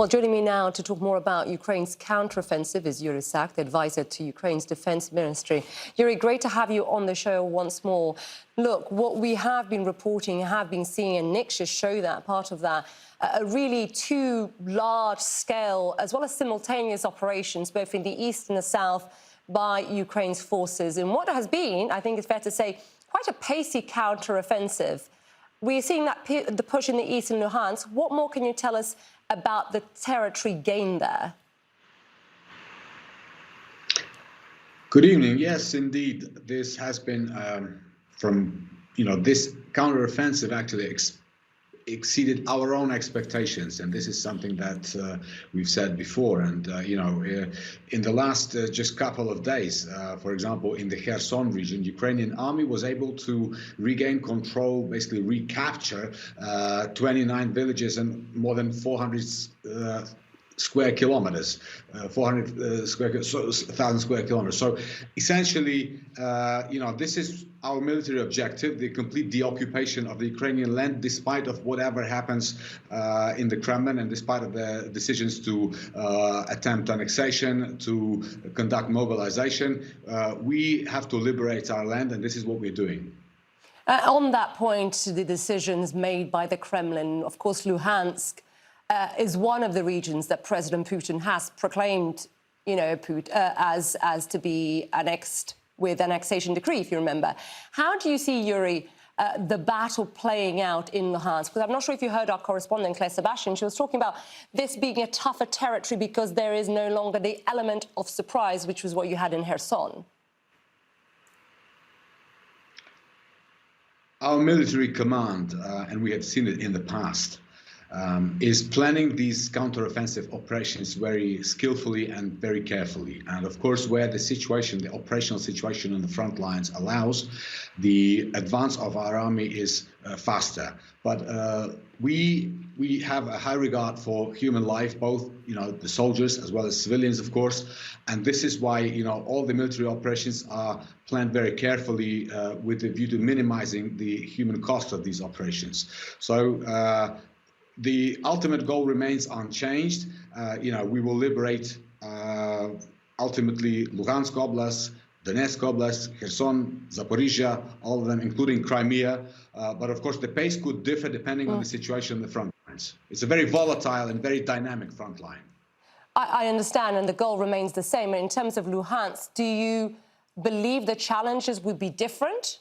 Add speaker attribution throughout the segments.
Speaker 1: Well, joining me now to talk more about Ukraine's counteroffensive is Yuriy Sak, the advisor to Ukraine's defense ministry. Yuriy, great to have you on the show once more. Look, what we have been reporting, have been seeing, and Nick just show that, part of that, really two large-scale as well as simultaneous operations, both in the east and the south, by Ukraine's forces in what has been, I think it's fair to say, quite a pacey counteroffensive. We're seeing that the push in the east in Luhansk. What more can you tell us about the territory gained there?
Speaker 2: Good evening. Yes, indeed. This has been this counteroffensive actually exceeded our own expectations, and this is something that we've said before. And in the last just couple of days, for example, in the Kherson region, Ukrainian army was able to regain control, basically recapture 29 villages and more than 400 square kilometers, 1,000 square kilometers. So essentially, this is our military objective, the complete deoccupation of the Ukrainian land, despite of whatever happens in the Kremlin and despite of the decisions to attempt annexation, to conduct mobilization. We have to liberate our land, and this is what we're doing.
Speaker 1: On that point, the decisions made by the Kremlin, of course, Luhansk is one of the regions that President Putin has proclaimed, as to be annexed with annexation decree, if you remember. How do you see, Yuriy, the battle playing out in Luhansk? Because I'm not sure if you heard our correspondent, Claire Sebastian. She was talking about this being a tougher territory because there is no longer the element of surprise, which was what you had in Kherson.
Speaker 2: Our military command, and we have seen it in the past, is planning these counteroffensive operations very skillfully and very carefully. And of course, where the operational situation on the front lines allows, the advance of our army is faster. But we have a high regard for human life, both the soldiers as well as civilians, of course. And this is why all the military operations are planned very carefully with a view to minimizing the human cost of these operations. So the ultimate goal remains unchanged. We will liberate ultimately Luhansk Oblast, Donetsk Oblast, Kherson, Zaporizhia, all of them, including Crimea. But of course, the pace could differ depending on the situation on the front lines. It's a very volatile and very dynamic front line.
Speaker 1: I understand, and the goal remains the same. And in terms of Luhansk, do you believe the challenges would be different?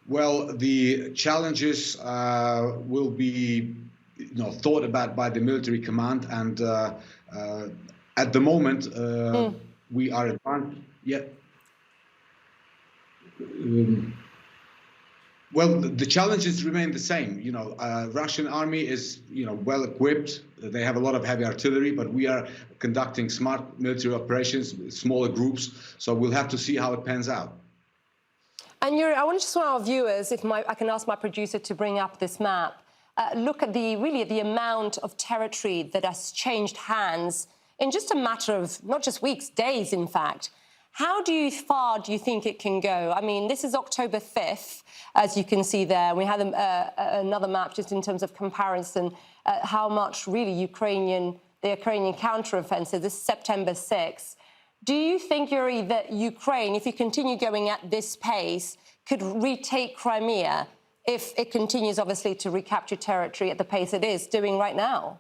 Speaker 2: Well, the challenges will be, thought about by the military command, and at the moment we are advanced. Yeah. Well, the challenges remain the same. Russian army is, well equipped. They have a lot of heavy artillery, but we are conducting smart military operations with smaller groups. So we'll have to see how it pans out.
Speaker 1: And Yuriy, I want to just want our viewers, if I can ask my producer to bring up this map, look at the amount of territory that has changed hands in just a matter of not just weeks, days, in fact. How far do you think it can go? I mean, this is October 5th, as you can see there. We have another map just in terms of comparison, how much really the Ukrainian counteroffensive, this is September 6th. Do you think, Yuriy, that Ukraine, if you continue going at this pace, could retake Crimea if it continues, obviously, to recapture territory at the pace it is doing right now?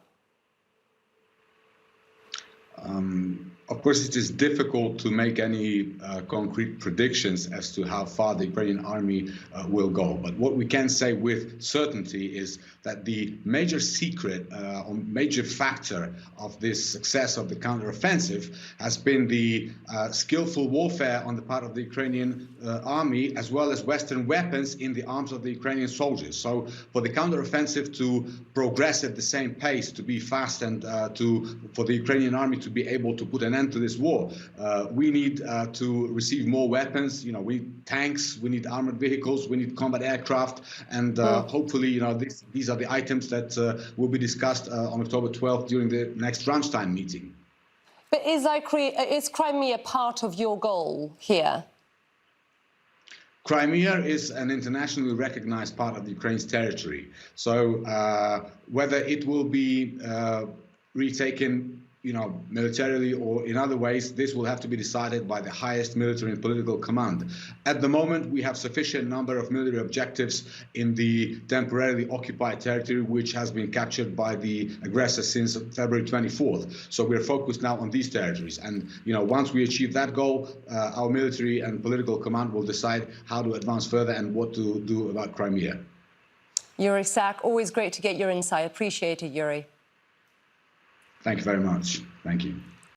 Speaker 2: Of course, it is difficult to make any concrete predictions as to how far the Ukrainian army will go. But what we can say with certainty is that the major secret or major factor of this success of the counteroffensive has been the skillful warfare on the part of the Ukrainian army, as well as Western weapons in the arms of the Ukrainian soldiers. So for the counteroffensive to progress at the same pace, to be fast, and for the Ukrainian army to be able to put an end to this war, we need to receive more weapons. We need tanks, we need armored vehicles, we need combat aircraft, and hopefully, these are the items that will be discussed on October 12th during the next Ramstein meeting.
Speaker 1: But is Crimea part of your goal here?
Speaker 2: Crimea is an internationally recognized part of Ukraine's territory. So whether it will be retaken, militarily or in other ways, this will have to be decided by the highest military and political command. At the moment, we have sufficient number of military objectives in the temporarily occupied territory, which has been captured by the aggressor since February 24th. So we're focused now on these territories. And, once we achieve that goal, our military and political command will decide how to advance further and what to do about Crimea.
Speaker 1: Yuriy Sak, always great to get your insight. Appreciate it, Yuriy.
Speaker 2: Thank you very much. Thank you.